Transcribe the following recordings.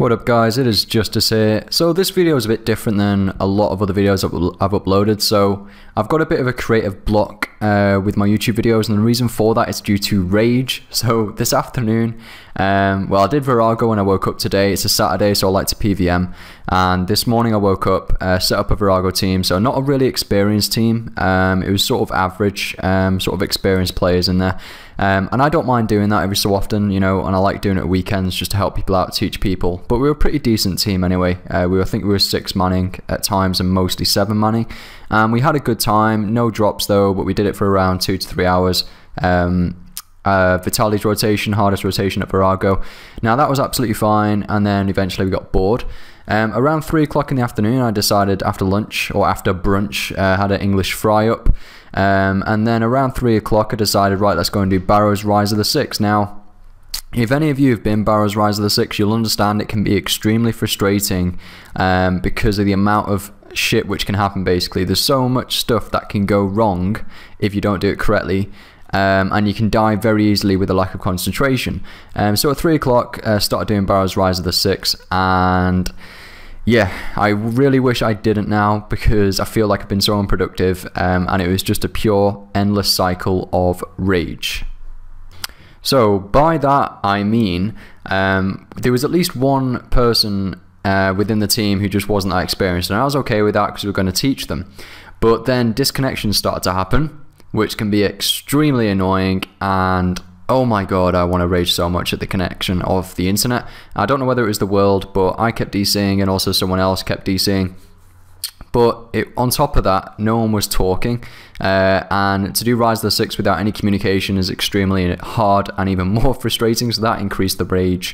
What up guys, it is Justice here. So this video is a bit different than a lot of other videos I've uploaded. So I've got a bit of a creative block with my YouTube videos, and the reason for that is due to rage. So this afternoon, well, I did Virago when I woke up today. It's a Saturday, so I like to PVM. And this morning I woke up, set up a Virago team. So not a really experienced team. It was sort of average, sort of experienced players in there. And I don't mind doing that every so often, you know, and I like doing it at weekends just to help people out, teach people. But we were a pretty decent team anyway. I think we were 6 manning at times and mostly 7 manning. We had a good time, no drops though, but we did it for around 2 to 3 hours. Vitali's rotation, hardest rotation at Virago. Now that was absolutely fine, and then eventually we got bored. Around 3 o'clock in the afternoon, I decided after lunch, or after brunch, had an English fry up. And then around 3 o'clock I decided, right, let's go and do Barrow's Rise of the Six. Now, if any of you have been Barrow's Rise of the Six, you'll understand it can be extremely frustrating because of the amount of shit which can happen basically. There's so much stuff that can go wrong if you don't do it correctly. And you can die very easily with a lack of concentration. So at 3 o'clock, started doing Barrow's Rise of the Six, and yeah, I really wish I didn't now because I feel like I've been so unproductive, and it was just a pure endless cycle of rage. So by that I mean there was at least one person within the team who just wasn't that experienced, and I was okay with that because we were going to teach them. But then disconnections started to happen, which can be extremely annoying, and oh my god, I want to rage so much at the connection of the internet. I don't know whether it was the world, but I kept DCing and also someone else kept DCing. But on top of that, no one was talking, and to do Rise of the Six without any communication is extremely hard and even more frustrating, so that increased the rage.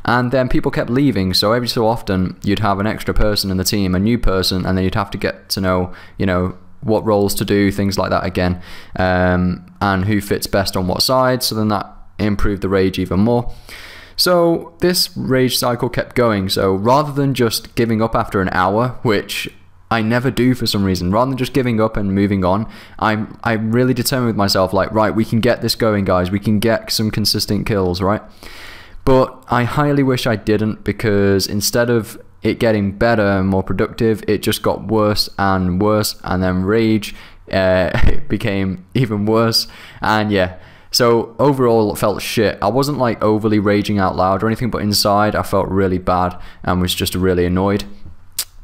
And then people kept leaving, so every so often you'd have an extra person in the team, a new person, and then you'd have to get to know, you know, what roles to do, things like that again, and who fits best on what side, so then that improved the rage even more. So this rage cycle kept going, so rather than just giving up after an hour, which I never do for some reason, rather than just giving up and moving on, I'm really determined with myself, like, right, we can get this going guys, we can get some consistent kills, right? But I highly wish I didn't, because instead of it getting better and more productive, it just got worse and worse, and then rage it became even worse. And yeah, so overall it felt shit. I wasn't like overly raging out loud or anything, but inside I felt really bad and was just really annoyed.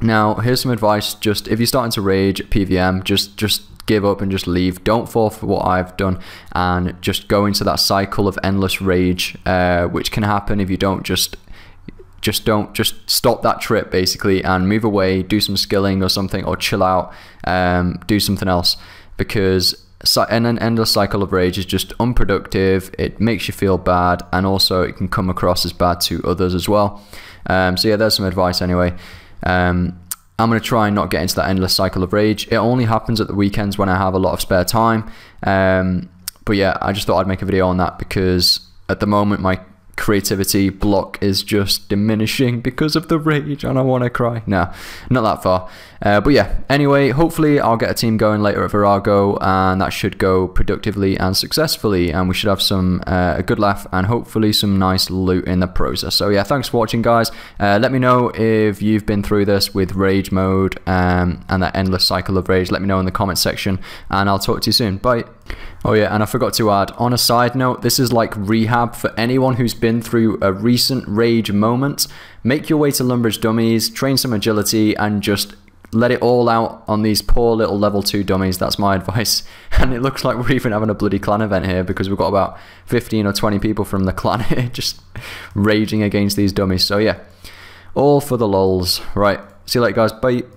Now here's some advice: just if you're starting to rage at PVM, just give up and just leave. Don't fall for what I've done and just go into that cycle of endless rage, which can happen if you don't just stop that trip basically and move away, do some skilling or something, or chill out, do something else, because an endless cycle of rage is just unproductive. It makes you feel bad, and also it can come across as bad to others as well. So yeah, there's some advice anyway. I'm going to try and not get into that endless cycle of rage. It only happens at the weekends when I have a lot of spare time. But yeah, I just thought I'd make a video on that because at the moment my creativity block is just diminishing because of the rage, and I want to cry. No, not that far. But yeah, anyway, hopefully I'll get a team going later at Virago, and that should go productively and successfully, and we should have some a good laugh and hopefully some nice loot in the process. So yeah, thanks for watching guys. Let me know if you've been through this with rage mode and that endless cycle of rage. Let me know in the comment section, and I'll talk to you soon. Bye. Oh yeah, and I forgot to add, on a side note, this is like rehab for anyone who's been through a recent rage moment. Make your way to Lumbridge Dummies, train some agility, and just let it all out on these poor little level 2 dummies. That's my advice. And it looks like we're even having a bloody clan event here, because we've got about 15 or 20 people from the clan here just raging against these dummies. So yeah, all for the lols. Right, see you later guys, bye.